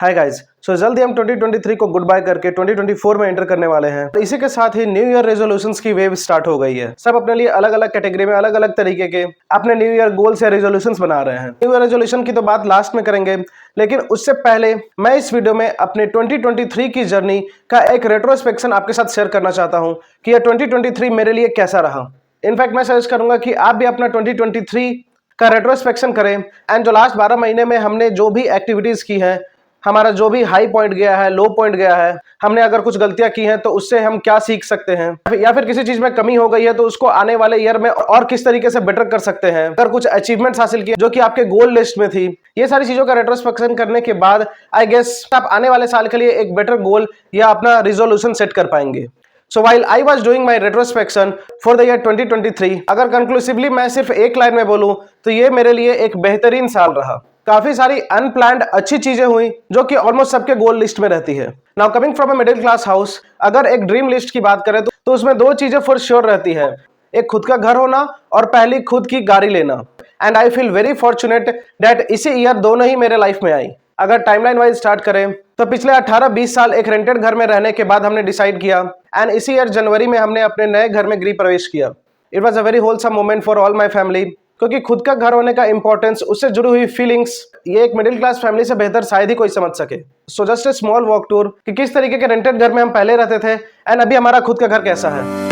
Hi guys, सो जल्दी हम 2023 को गुड बाय करके 2024 में एंटर करने वाले हैं। इसी के साथ ही न्यू ईयर रेजोल्यूशंस की वेव स्टार्ट हो गई है। सब अपने लिए अलग अलग कैटेगरी में अलग अलग तरीके के अपने न्यू ईयर गोल्स या रेजोल्यूशंस बना रहे हैं। न्यू ईयर रेजोल्यूशन की तो बात लास्ट में करेंगे, लेकिन उससे पहले मैं इस वीडियो में अपने 2023 की जर्नी का एक रेट्रोस्पेक्शन आपके साथ शेयर करना चाहता हूँ कि यह 2023 मेरे लिए कैसा रहा। इनफैक्ट मैं सजेस्ट करूंगा कि आप भी अपना 2023 का रेट्रोस्पेक्शन करें एंड जो लास्ट 12 महीने में हमने जो भी एक्टिविटीज की हैं, हमारा जो भी हाई पॉइंट गया है, लो पॉइंट गया है, हमने अगर कुछ गलतियां की हैं तो उससे हम क्या सीख सकते हैं, या फिर किसी चीज में कमी हो गई है तो उसको आने वाले ईयर में और किस तरीके से बेटर कर सकते हैं। अगर कुछ अचीवमेंट्स हासिल किए जो कि आपके गोल लिस्ट में थी, ये सारी चीजों का रेट्रोस्पेक्शन करने के बाद आई गेस आप आने वाले साल के लिए एक बेटर गोल या अपना रिजोल्यूशन सेट कर पाएंगे। So while I was doing my retrospection for the year 2023, अगर कंक्लूसिवली मैं सिर्फ एक लाइन में बोलूं तो ये मेरे लिए एक बेहतरीन साल रहा। काफी सारी अनप्लान्ड अच्छी चीजें हुई जो कि ऑलमोस्ट सबके गोल लिस्ट में रहती है। Now coming from a middle class house, अगर एक ड्रीम लिस्ट की बात करें तो उसमें दो चीजें फॉर श्योर रहती है, एक खुद का घर होना और पहली खुद की गाड़ी लेना। And I feel very fortunate that इसी ईयर दोनों ही मेरे लाइफ में आई। अगर टाइमलाइन वाइज स्टार्ट करें तो पिछले 18-20 साल एक रेंटेड घर में रहने के बाद हमने डिसाइड किया एंड इसी ईयर जनवरी में हमने अपने नए घर में गृह प्रवेश किया। It was a very wholesome moment for all my family, क्योंकि खुद का घर होने का इंपॉर्टेंस, उससे जुड़ी हुई फीलिंग्स, ये एक मिडिल क्लास फैमिली से बेहतर शायद ही कोई समझ सके। So just a small walk tour कि किस तरीके के रेंटेड घर में हम पहले रहते थे एंड अभी हमारा खुद का घर कैसा है।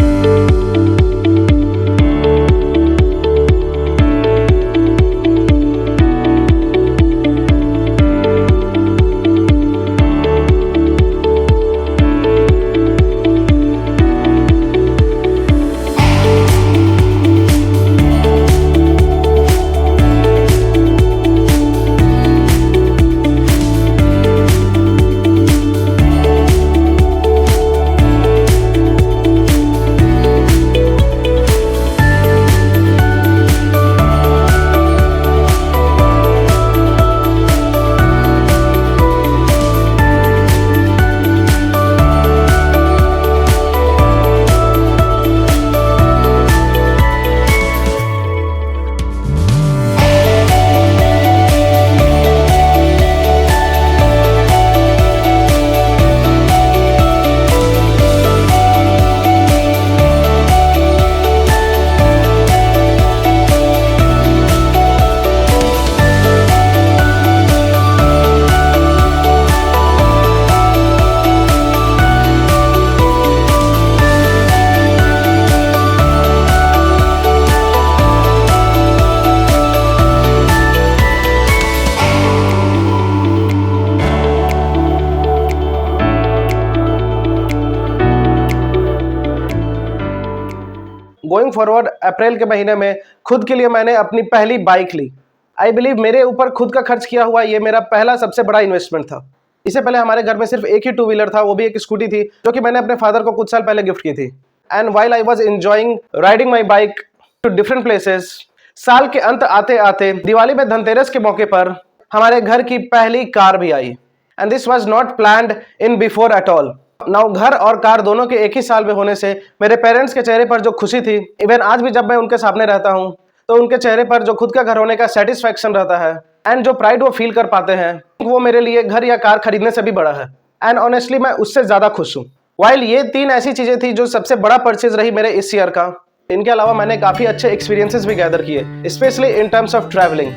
गोइंग फॉरवर्ड, अप्रैल के महीने में खुद के लिए मैंने अपनी पहली बाइक ली। आई बिलीव मेरे ऊपर खुद का खर्च किया हुआ ये मेरा पहला सबसे बड़ा इन्वेस्टमेंट था। इससे पहले हमारे घर में सिर्फ एक ही टू व्हीलर था, वो भी एक स्कूटी थी जो कि मैंने अपने फादर को कुछ साल पहले गिफ्ट की थी। And while I was enjoying riding my bike to different places, साल के अंत आते आते दिवाली में धनतेरस के मौके पर हमारे घर की पहली कार भी आई। And this was not planned in before at all. Now घर और कार दोनों के एक ही साल में होने से मेरे पेरेंट्स के चेहरे पर जो खुशी थी, इवन आज भी जब मैं उनके सामने रहता हूं तो उनके चेहरे पर जो खुद का घर होने का सेटिस्फैक्शन रहता है एंड जो प्राइड वो फील कर पाते हैं, वो मेरे लिए घर या कार खरीदने से भी बड़ा है। एंड ऑनेस्टली मैं उससे ज्यादा खुश हूँ। वाइल ये तीन ऐसी चीजें थी जो सबसे बड़ा परचेज रही मेरे इस ईयर का, इनके अलावा मैंने काफी अच्छे एक्सपीरियंसेस भी गैदर किए, specially in terms of travelling.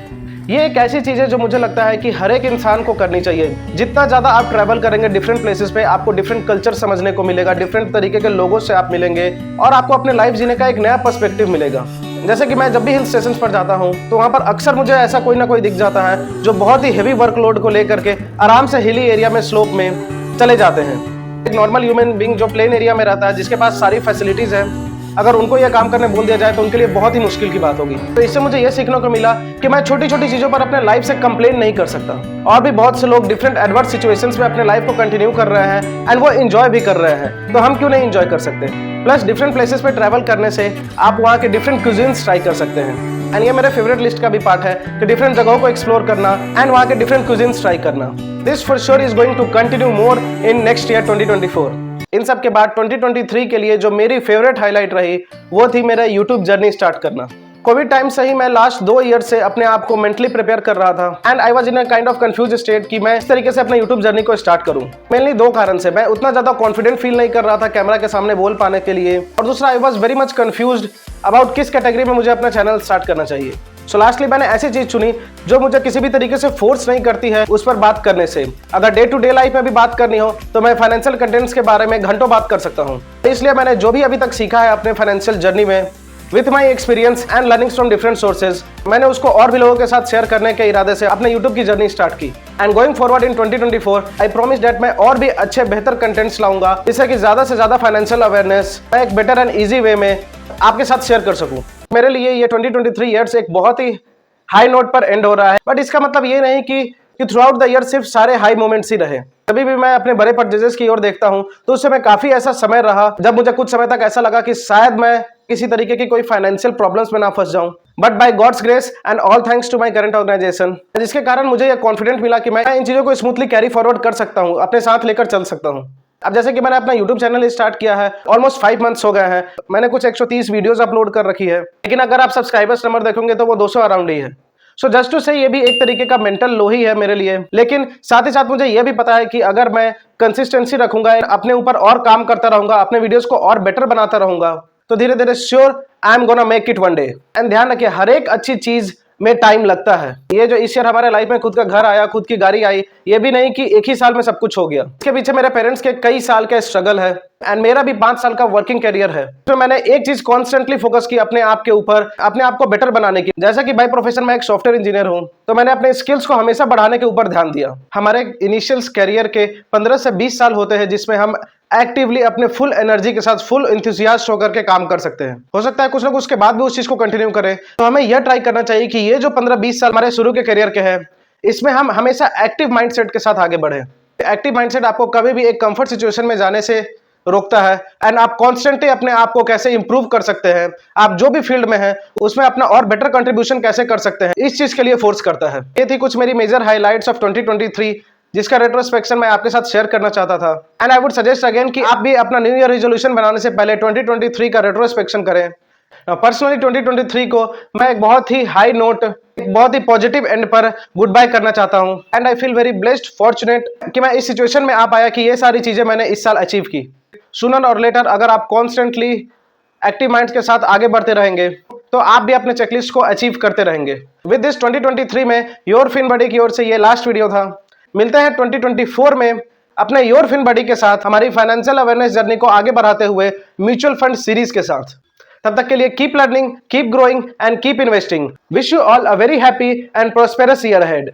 ये एक ऐसी चीज है जो मुझे लगता है कि हर एक इंसान को करनी चाहिए। जितना ज्यादा आप ट्रैवल करेंगे डिफरेंट प्लेसेस पे, आपको डिफरेंट कल्चर समझने को मिलेगा, डिफरेंट तरीके के लोगों से आप मिलेंगे और आपको अपने लाइफ जीने का एक नया पर्सपेक्टिव मिलेगा। जैसे कि मैं जब भी हिल स्टेशन पर जाता हूँ तो वहाँ पर अक्सर मुझे ऐसा कोई ना कोई दिख जाता है जो बहुत ही हेवी वर्कलोड को लेकर के आराम से हिली एरिया में, स्लोप में चले जाते हैं। एक नॉर्मल ह्यूमन बीइंग जो प्लेन एरिया में रहता है, जिसके पास सारी फैसिलिटीज है, अगर उनको यह काम करने बोल दिया जाए तो उनके लिए बहुत ही मुश्किल की बात होगी। तो इससे मुझे यह सीखने को मिला कि मैं छोटी छोटी चीजों पर अपने लाइफ से कंप्लेन नहीं कर सकता। और भी बहुत से लोग डिफरेंट एडवर्स सिचुएशंस में अपने लाइफ को कंटिन्यू कर रहे हैं एंड वो एंजॉय भी कर रहे हैं, तो हम क्यों नहीं एंजॉय कर सकते। प्लस डिफरेंट प्लेसेस पे ट्रैवल करने से आप वहाँ के डिफरेंट क्यूजिन्स ट्राई कर सकते हैं। एंड ये मेरे फेवरेट लिस्ट का भी पार्ट है कि डिफरेंट जगहों को एक्सप्लोर करना एंड वहाँ के डिफरेंट क्यूजिन्स ट्राई करना। This for sure is going to continue more in next year 2024। इन सब के बाद 2023 के लिए जो मेरी फेवरेट हाईलाइट रही वो थी मेरा यूट्यूब जर्नी स्टार्ट करना। कोविड टाइम से ही मैं लास्ट 2 ईयर से अपने आप को मेंटली प्रिपेयर कर रहा था and I was in a kind of confuse state कि मैं इस तरीके से अपने यूट्यूब जर्नी को स्टार्ट करूं। मेनली 2 कारण से मैं उतना ज्यादा कॉन्फिडेंट फील नहीं कर रहा था कैमरा के सामने बोल पाने के लिए, और दूसरा I was very much confused about किस कैटेगरी में मुझे अपना चैनल स्टार्ट करना चाहिए। सो लास्टली मैंने ऐसी चीज चुनी जो मुझे किसी भी तरीके से फोर्स नहीं करती है उस पर बात करने से। अगर डे टू डे लाइफ में भी बात करनी हो तो मैं फाइनेंशियल कंटेंट्स के बारे में घंटों बात कर सकता हूँ। इसलिए मैंने जो भी अभी तक सीखा है अपने फाइनेंशियल जर्नी में with my experience and learnings from different sources, मैंने उसको और भी लोगों के साथ शेयर करने के इरादे से अपने यूट्यूब की जर्नी स्टार्ट की। And going forward in 2024 I promise that मैं और भी अच्छे बेहतर कंटेंट्स लाऊंगा जिससे कि ज्यादा से ज्यादा फाइनेंशियल अवेयरनेस मैं एक बेटर एंड ईजी वे में आपके साथ शेयर कर सकूं। मेरे लिए ये 2023 ईयर्स एक बहुत ही हाई नोट पर एंड हो रहा है, बट इसका मतलब ये नहीं कि थ्रू आउट द ईयर सिर्फ सारे हाई मोमेंट्स ही रहे। कभी भी मैं अपने बड़े परचेजेस की ओर देखता हूं तो उस समय काफी ऐसा समय रहा जब मुझे कुछ समय तक ऐसा लगा कि शायद मैं किसी तरीके की कोई फाइनेंशियल प्रॉब्लम्स में ना फंस जाऊं, but by God's grace and all thanks to my current organisation, जिसके कारण मुझे यह कॉन्फिडेंट मिला कि मैं इन चीजों को स्मूथली कैरी फॉरवर्ड कर सकता हूं, अपने साथ लेकर चल सकता हूं। अब जैसे कि मैंने अपना YouTube चैनल स्टार्ट किया है, ऑलमोस्ट 5 मंथ्स हो गए हैं, मैंने कुछ 130 वीडियोस अपलोड कर रखी है, लेकिन अगर आप सब्सक्राइबर्स नंबर देखोगे तो वो 200 अराउंड ही है। सो जस्ट टू से ये भी एक तरीके का मेंटल लो ही है मेरे लिए, लेकिन साथ ही साथ मुझे ये भी पता है कि अगर मैं कंसिस्टेंसी रखूंगा, अपने ऊपर और काम करता रहूंगा, अपने वीडियोस को और बेटर बनाता रहूंगा, तो धीरे धीरे sure I am gonna make it one day. And ध्यान रखिए, हर एक अच्छी चीज में टाइम लगता है। ये जो इस ईयर हमारे लाइफ में खुद का घर आया, खुद की गाड़ी आई, ये भी नहीं कि एक ही साल में सब कुछ हो गया। इसके पीछे मेरे पेरेंट्स के कई साल का स्ट्रगल है एंड मेरा भी 5 साल का वर्किंग करियर है। तो मैंने एक चीज कॉन्स्टेंटली फोकस की अपने आप के ऊपर, अपने आप को बेटर बनाने की। जैसा कि बाय प्रोफेशन मैं एक सॉफ्टवेयर इंजीनियर हूं, तो मैंने अपने स्किल्स को हमेशा बढ़ाने के ऊपर ध्यान दिया। हमारे इनिशियल करियर के 15 से 20 साल होते हैं जिसमें हम एक्टिवली अपने फुल एनर्जी के साथ फुल इंथुसियास्ट होकर के काम कर सकते हैं। हो सकता है कुछ लोग उसके बाद भी उस चीज को कंटिन्यू करें, तो हमें यह ट्राई करना चाहिए कि ये जो 15-20 साल हमारे शुरू के करियर के हैं, इसमें हम हमेशा एक्टिव माइंडसेट के साथ आगे बढ़े। एक्टिव माइंडसेट आपको कभी भी एक कंफर्ट सिचुएशन में जाने से रोकता है एंड आप कॉन्स्टेंटली अपने आप को कैसे इंप्रूव कर सकते हैं, आप जो भी फील्ड में हैं उसमें अपना और बेटर कंट्रीब्यूशन कैसे कर सकते हैं, इस चीज के लिए फोर्स करता है। ये थी कुछ मेरी मेजर हाइलाइट्स ऑफ 2023 जिसका रेट्रोस्पेक्शन मैं आपके साथ शेयर करना चाहता था। And I would suggest again कि आप भी अपना न्यू ईयर रेजोल्यूशन बनाने से पहले 2023 का रेट्रोस्पेक्शन करें। पर्सनली 2023 को मैं एक बहुत ही हाई नोट, एक बहुत ही पॉजिटिव एंड पर गुड बाय करना चाहता हूं। And I feel very blessed, fortunate कि मैं इस सिचुएशन में आ पाया कि ये सारी चीजें मैंने इस साल अचीव की। सूनर और लेटर अगर आप कॉन्स्टेंटली एक्टिव माइंड्स के साथ आगे बढ़ते रहेंगे तो आप भी अपने चेकलिस्ट को अचीव करते रहेंगे। विद दिस 2023 में योर फिन बडी की ओर से ये लास्ट वीडियो था। मिलते हैं 2024 में अपने योर फिन बडी के साथ हमारी फाइनेंशियल अवेयरनेस जर्नी को आगे बढ़ाते हुए म्यूचुअल फंड सीरीज के साथ। तब तक के लिए keep learning, keep growing and keep investing. Wish you all a very happy and prosperous year ahead.